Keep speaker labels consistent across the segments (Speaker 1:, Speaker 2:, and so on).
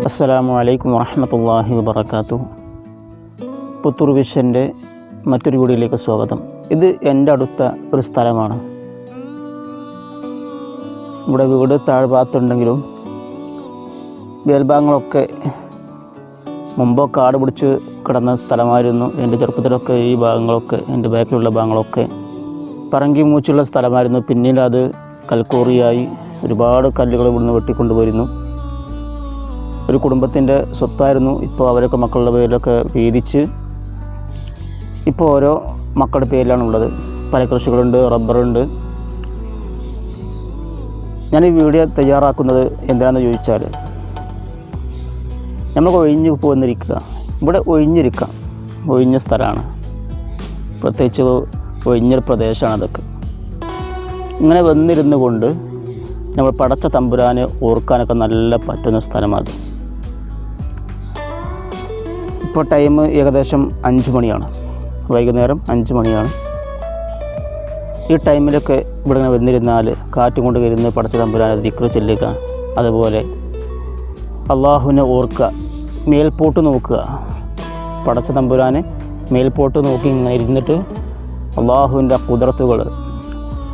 Speaker 1: അസ്സലാമു അലൈക്കും വറഹ്മത്തുള്ളാഹി വബറകാതുഹു. പുത്തൂർ വിഷൻ്റെ മറ്റൊരു വീഡിയോയിലേക്ക് സ്വാഗതം. ഇത് എൻ്റെ അടുത്ത ഒരു സ്ഥലമാണ്. ഇവിടെ വീട് താഴ്ഭാഗത്തുണ്ടെങ്കിലും മേൽഭാഗങ്ങളൊക്കെ മുമ്പോ കാട് പിടിച്ച് കിടന്ന സ്ഥലമായിരുന്നു. എൻ്റെ ചെറുപ്പത്തിലൊക്കെ ഈ ഭാഗങ്ങളൊക്കെ എൻ്റെ ബാക്കിലുള്ള ഭാഗങ്ങളൊക്കെ പറങ്കി മൂച്ചുള്ള സ്ഥലമായിരുന്നു. പിന്നീട് അത് കൽക്കോറിയായി ഒരുപാട് കല്ലുകൾ ഇവിടുന്ന് വെട്ടിക്കൊണ്ടുപോയിരുന്നു. ഒരു കുടുംബത്തിൻ്റെ സ്വത്തായിരുന്നു. ഇപ്പോൾ അവരൊക്കെ മക്കളുടെ പേരിലൊക്കെ വീതിച്ച് ഇപ്പോൾ ഓരോ മക്കളുടെ പേരിലാണുള്ളത്. പല കൃഷികളുണ്ട്, റബ്ബറുണ്ട്. ഞാൻ ഈ വീഡിയോ തയ്യാറാക്കുന്നത് എന്തിനാണെന്ന് ചോദിച്ചാൽ, നമ്മൾ ഒഴിഞ്ഞു പോന്നിരിക്കുക, ഇവിടെ ഒഴിഞ്ഞിരിക്കാം, ഒഴിഞ്ഞ സ്ഥലമാണ്, പ്രത്യേകിച്ച് ഒഴിഞ്ഞൊരു പ്രദേശമാണ്. അതൊക്കെ ഇങ്ങനെ വന്നിരുന്നു കൊണ്ട് നമ്മൾ പടച്ച തമ്പുരാനെ ഓർക്കാനൊക്കെ നല്ല പറ്റുന്ന സ്ഥലമാണ്. ഇപ്പോൾ ടൈം ഏകദേശം 5 മണിയാണ്, വൈകുന്നേരം 5 മണിയാണ്. ഈ ടൈമിലൊക്കെ ഇവിടെ ഇങ്ങനെ വന്നിരുന്നാൽ കാറ്റും കൊണ്ട് വരുന്ന പടച്ച തമ്പുരാനെ ദിക്ർ ചെല്ലുക, അതുപോലെ അള്ളാഹുവിനെ ഓർക്കുക, മേൽപോട്ട് നോക്കുക. പടച്ച തമ്പുരാനെ മേൽപോട്ട് നോക്കി ഇങ്ങനെ ഇരുന്നിട്ട് അള്ളാഹുവിൻ്റെ കുദറത്തുകൾ,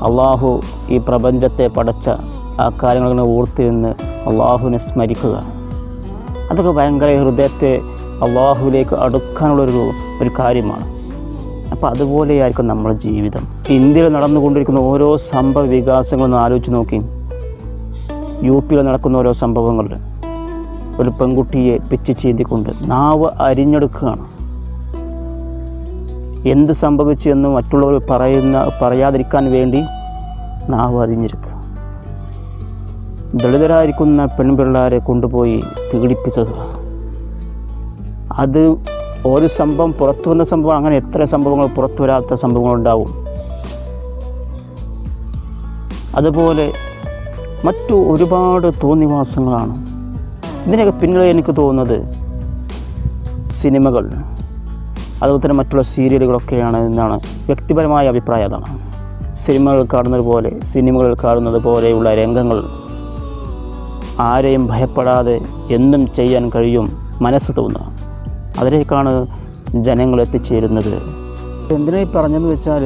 Speaker 1: അള്ളാഹു ഈ പ്രപഞ്ചത്തെ പടച്ച ആ കാര്യങ്ങളിങ്ങനെ ഓർത്തിരുന്ന് അള്ളാഹുവിനെ സ്മരിക്കുക. അതൊക്കെ ഭയങ്കര ഹൃദയത്തെ അള്ളാഹുവിലേക്ക് അടുക്കാനുള്ളൊരു കാര്യമാണ്. അപ്പോൾ അതുപോലെയായിരിക്കും നമ്മുടെ ജീവിതം. ഇന്ത്യയിൽ നടന്നുകൊണ്ടിരിക്കുന്ന ഓരോ സംഭവ വികാസങ്ങളൊന്ന് ആലോചിച്ച് നോക്കി. യു.പിയിൽ നടക്കുന്ന ഓരോ സംഭവങ്ങൾ, ഒരു പെൺകുട്ടിയെ പിച്ച് ചീന്തിക്കൊണ്ട് നാവ് അരിഞ്ഞെടുക്കുകയാണ്. എന്ത് സംഭവിച്ചു എന്ന് മറ്റുള്ളവർ പറയാതിരിക്കാൻ വേണ്ടി നാവ് അരിഞ്ഞെടുക്കുക. ദളിതരായിരിക്കുന്ന പെൺപിള്ളേരെ കൊണ്ടുപോയി പീഡിപ്പിക്കുക. അത് ഒരു സംഭവം പുറത്തു വന്ന സംഭവം, അങ്ങനെ എത്ര സംഭവങ്ങൾ പുറത്തു വരാത്ത സംഭവങ്ങളുണ്ടാവും. അതുപോലെ മറ്റു ഒരുപാട് തോന്നിവാസങ്ങളാണ്. ഇതിനൊക്കെ പിന്നിൽ എനിക്ക് തോന്നുന്നത് സിനിമകൾ, അതുപോലെ തന്നെ മറ്റുള്ള സീരിയലുകളൊക്കെയാണ് എന്നാണ് വ്യക്തിപരമായ അഭിപ്രായം. അതാണ് സിനിമകളിൽ കാണുന്നത് പോലെയുള്ള രംഗങ്ങൾ ആരെയും ഭയപ്പെടാതെ എന്തും ചെയ്യാൻ കഴിയും മനസ്സ് തോന്നുക. അതിലേക്കാണ് ജനങ്ങൾ എത്തിച്ചേരുന്നത്. എന്തിനായി പറഞ്ഞെന്ന് വെച്ചാൽ,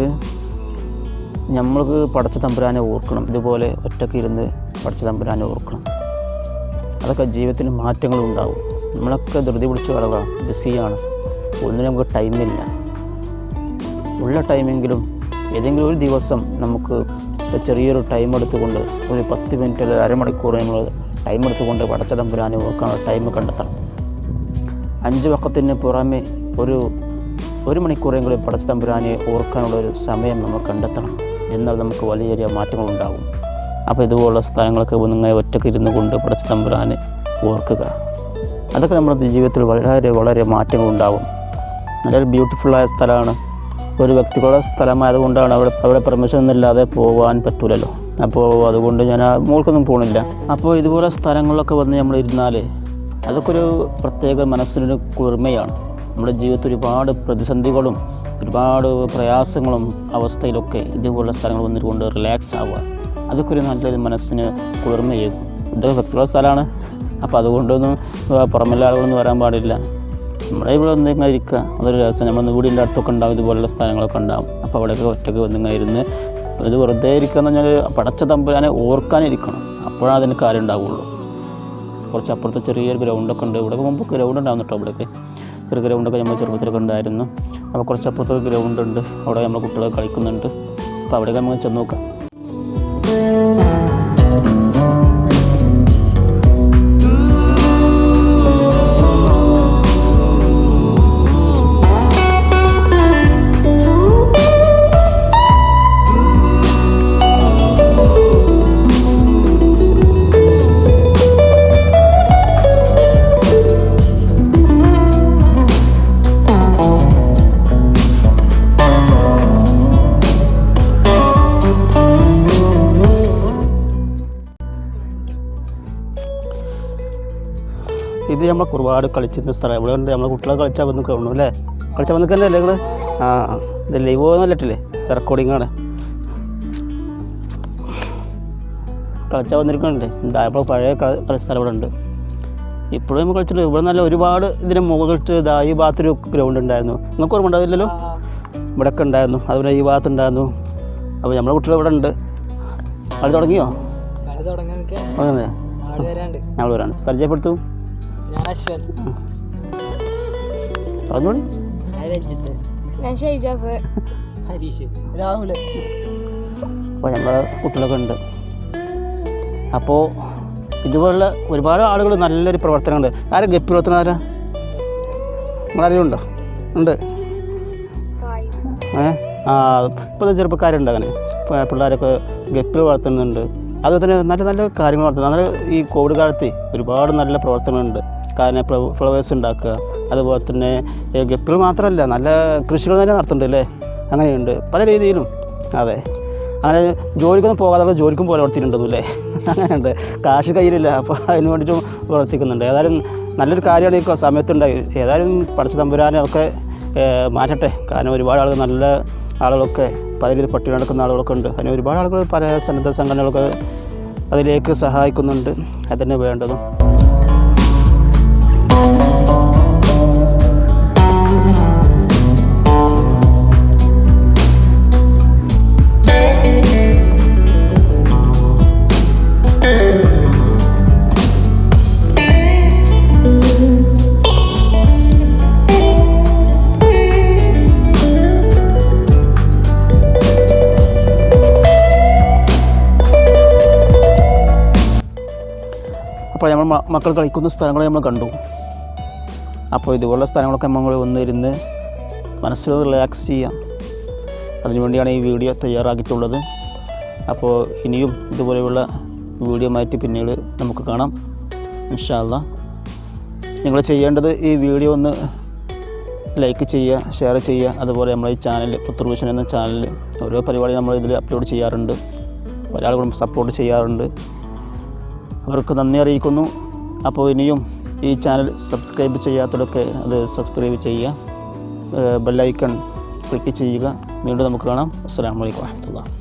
Speaker 1: നമ്മൾക്ക് പടച്ച തമ്പുരാനെ ഓർക്കണം. ഇതുപോലെ ഒറ്റയ്ക്ക് ഇരുന്ന് പടച്ച തമ്പുരാനെ ഓർക്കണം. അതൊക്കെ ജീവിതത്തിന് മാറ്റങ്ങളുണ്ടാവും. നമ്മളൊക്കെ ധൃതി പിടിച്ച് വളരാം, ബിസിയാണ്, ഒന്നിനും നമുക്ക് ടൈമില്ല. ഉള്ള ടൈമെങ്കിലും ഏതെങ്കിലും ഒരു ദിവസം നമുക്ക് ചെറിയൊരു ടൈം എടുത്തുകൊണ്ട് ഒരു 10 മിനിറ്റ് അല്ലെങ്കിൽ അരമണിക്കൂർ നമ്മൾ ടൈം എടുത്തുകൊണ്ട് പടച്ച തമ്പുരാനെ ഓർക്കാനുള്ള ടൈം കണ്ടെത്തണം. 5 വഖത്തിന് പുറമെ ഒരു മണിക്കൂറെങ്കിലും പടച്ച തമ്പുരാനെ ഓർക്കാനുള്ളൊരു സമയം നമ്മൾ കണ്ടെത്തണം. എന്നാൽ നമുക്ക് വലിയ ചെറിയ മാറ്റങ്ങളുണ്ടാകും. അപ്പോൾ ഇതുപോലുള്ള സ്ഥലങ്ങളൊക്കെ ഒന്നിങ്ങനെ ഒറ്റയ്ക്ക് ഇരുന്ന് കൊണ്ട് പടച്ച തമ്പുരാനെ ഓർക്കുക. അതൊക്കെ നമ്മുടെ ജീവിതത്തിൽ വളരെ വളരെ മാറ്റങ്ങളുണ്ടാകും. നല്ലൊരു ബ്യൂട്ടിഫുള്ളായ സ്ഥലമാണ്. ഒരു വ്യക്തികളുടെ സ്ഥലമായതുകൊണ്ടാണ് അവിടെ പെർമിഷൻ ഒന്നുമില്ലാതെ പോകാൻ പറ്റില്ലല്ലോ. അപ്പോൾ അതുകൊണ്ട് ഞാൻ മോൾക്കൊന്നും പോകണില്ല. അപ്പോൾ ഇതുപോലെ സ്ഥലങ്ങളിലൊക്കെ വന്ന് നമ്മൾ ഇരുന്നാൽ അതൊക്കെ ഒരു പ്രത്യേക മനസ്സിനൊരു കുളിർമയാണ്. നമ്മുടെ ജീവിതത്തിൽ ഒരുപാട് പ്രതിസന്ധികളും ഒരുപാട് പ്രയാസങ്ങളും അവസ്ഥയിലൊക്കെ ഇതുപോലുള്ള സ്ഥലങ്ങൾ വന്നിട്ടുകൊണ്ട് റിലാക്സ് ആവുക, അതൊക്കെ ഒരു നല്ലൊരു മനസ്സിന് കുളിർമയേകും. ഇതൊക്കെ വ്യക്തികളുടെ സ്ഥലമാണ്. അപ്പോൾ അതുകൊണ്ടൊന്നും പുറമെല്ലാ ആളുകളൊന്നും വരാൻ പാടില്ല. നമ്മുടെ ഇവിടെ വന്നിങ്ങനെ ഇരിക്കുക, അതൊരു രസം. നമ്മൾ വീടിൻ്റെ അടുത്തൊക്കെ ഉണ്ടാവും, ഇതുപോലുള്ള സ്ഥലങ്ങളൊക്കെ ഉണ്ടാവും. അപ്പോൾ അവിടെയൊക്കെ ഒറ്റയ്ക്ക് വന്നിങ്ങനെ ഇരുന്ന് ഇത് വെറുതെ ഇരിക്കുക എന്ന് പറഞ്ഞാൽ പടച്ച തമ്പുരാനെ ഓർക്കാനിരിക്കണം. അപ്പോഴാണ് അതിന് കാര്യം ഉണ്ടാവുള്ളൂ. കുറച്ച് അപ്പുറത്ത് ചെറിയൊരു ഗ്രൗണ്ടൊക്കെ ഉണ്ട്. ഇവിടെ മുമ്പ് ഗ്രൗണ്ട് ഉണ്ടാകുന്നു കേട്ടോ. ഇവിടെയൊക്കെ ചെറിയ ഗ്രൗണ്ടൊക്കെ നമ്മൾ ചെറുപ്പത്തിലൊക്കെ ഉണ്ടായിരുന്നു. അപ്പോൾ കുറച്ച് അപ്പുറത്തൊക്കെ ഗ്രൗണ്ട് ഉണ്ട്, അവിടെ നമ്മൾ കുട്ടികൾ കളിക്കുന്നുണ്ട്. അപ്പോൾ അവിടെയൊക്കെ നമുക്ക് ചെന്ന് നോക്കാം. ഇത് നമ്മൾ ഒരുപാട് കളിച്ചിരുന്ന സ്ഥലം. ഇവിടെ ഉണ്ട്, നമ്മളെ കുട്ടികളെ കളിച്ചാൽ വന്ന് കാണുന്നു അല്ലേ? കളിച്ചാൽ വന്നിക്കല്ലേ അല്ലേ നിങ്ങൾ? ഇത് ലൈവ് ഒന്നല്ലിട്ടില്ലേ, റെക്കോർഡിങ്ങാണ്. കളിച്ചാൽ വന്നിരിക്കുന്നുണ്ട്. എന്താ ഇപ്പോൾ പഴയ കളിസ്ഥലം ഇവിടെ ഉണ്ട്. ഇപ്പോഴും നമ്മൾ കളിച്ചിട്ട് ഇവിടെ നല്ല ഒരുപാട് ഇതിന് മുകളിലിട്ട് ഇതാ ഈ ഭാഗത്തൊരു ഗ്രൗണ്ട് ഉണ്ടായിരുന്നു. നിങ്ങൾക്ക് ഓർമ്മ ഉണ്ടാവില്ലല്ലോ? ഇവിടെയൊക്കെ ഉണ്ടായിരുന്നു, അതുപോലെ ഈ ഭാഗത്തുണ്ടായിരുന്നു. അപ്പോൾ നമ്മളെ കുട്ടികൾ ഇവിടെ ഉണ്ട്. കളി തുടങ്ങിയോ? ഞങ്ങൾ വരാണ്. പരിചയപ്പെടുത്തു. പറഞ്ഞോളി. അപ്പോൾ നമ്മളെ കുട്ടികളൊക്കെ ഉണ്ട്. അപ്പോൾ ഇതുപോലുള്ള ഒരുപാട് ആളുകൾ നല്ലൊരു പ്രവർത്തനമുണ്ട്. ആരാ ഗപ്പി പ്രവർത്തനം? ആരാ നിങ്ങളാരെയും ഉണ്ടോ? ഉണ്ട്. ഇപ്പോൾ ചെറുപ്പക്കാരുണ്ട്, അങ്ങനെ പിള്ളേരൊക്കെ ഗപ്പി വളർത്തുന്നുണ്ട്. അതുപോലെ തന്നെ നല്ല നല്ല കാര്യങ്ങൾ നടത്തുന്നത്. നല്ല ഈ കോവിഡ് കാലത്ത് ഒരുപാട് നല്ല പ്രവർത്തനങ്ങളുണ്ട്. കാരണം ഫ്ലവേഴ്സ് ഉണ്ടാക്കുക, അതുപോലെ തന്നെ ഗപ്പികൾ മാത്രമല്ല നല്ല കൃഷികൾ തന്നെ നടത്തുന്നുണ്ട് അല്ലേ? അങ്ങനെയുണ്ട് പല രീതിയിലും. അതെ, അങ്ങനെ ജോലിക്കൊന്നും പോകാതെ ജോലിക്കും പോലെ പ്രവർത്തിക്കുന്നുണ്ടല്ലേ? അങ്ങനെയുണ്ട്. കാശ് കയ്യിലില്ല, അപ്പോൾ അതിന് വേണ്ടിയിട്ടും പ്രവർത്തിക്കുന്നുണ്ട്. ഏതായാലും നല്ലൊരു കാര്യമാണ് ഈ സമയത്തുണ്ടായി. ഏതായാലും പഠിച്ച തമ്പുരാനെ അതൊക്കെ മാറ്റട്ടെ. കാരണം ഒരുപാട് ആളുകൾ, നല്ല ആളുകളൊക്കെ പല രീതിയിൽ പട്ടിണി നടക്കുന്ന ആളുകളൊക്കെ ഉണ്ട്. അതിന് ഒരുപാട് ആളുകൾ പല സന്നദ്ധ സംഘടനകളൊക്കെ അതിലേക്ക് സഹായിക്കുന്നുണ്ട്. അതന്നെ വേണ്ടതും. അപ്പോൾ നമ്മൾ മക്കൾ കളിക്കുന്ന സ്ഥലങ്ങൾ നമ്മൾ കണ്ടു. അപ്പോൾ ഇതുപോലുള്ള സ്ഥലങ്ങളൊക്കെ നമ്മൾ വന്നിരുന്ന് മനസ്സിൽ റിലാക്സ് ചെയ്യാം. അതിനുവേണ്ടിയാണ് ഈ വീഡിയോ തയ്യാറാക്കിയിട്ടുള്ളത്. അപ്പോൾ ഇനിയും ഇതുപോലെയുള്ള വീഡിയോ മാറ്റി പിന്നീട് നമുക്ക് കാണാം ഇൻഷാ അല്ലാഹ്. നിങ്ങൾ ചെയ്യേണ്ടത് ഈ വീഡിയോ ഒന്ന് ലൈക്ക് ചെയ്യുക, ഷെയർ ചെയ്യുക. അതുപോലെ നമ്മളെ ഈ ചാനൽ പുത്തൂർ വിഷൻ എന്ന ചാനലിൽ ഓരോ പരിപാടി നമ്മൾ ഇതിൽ അപ്ലോഡ് ചെയ്യാറുണ്ട്. പല ആളുകളും സപ്പോർട്ട് ചെയ്യാറുണ്ട്. അവർക്ക് നന്ദി അറിയിക്കുന്നു. അപ്പോൾ ഇനിയും ഈ ചാനൽ സബ്സ്ക്രൈബ് ചെയ്യാത്തവരൊക്കെ അത് സബ്സ്ക്രൈബ് ചെയ്യുക, ബെല്ലൈക്കൺ ക്ലിക്ക് ചെയ്യുക. വീണ്ടും നമുക്ക് കാണാം. അസ്സലാമു അലൈക്കും വറഹ്മത്തുള്ളാഹി.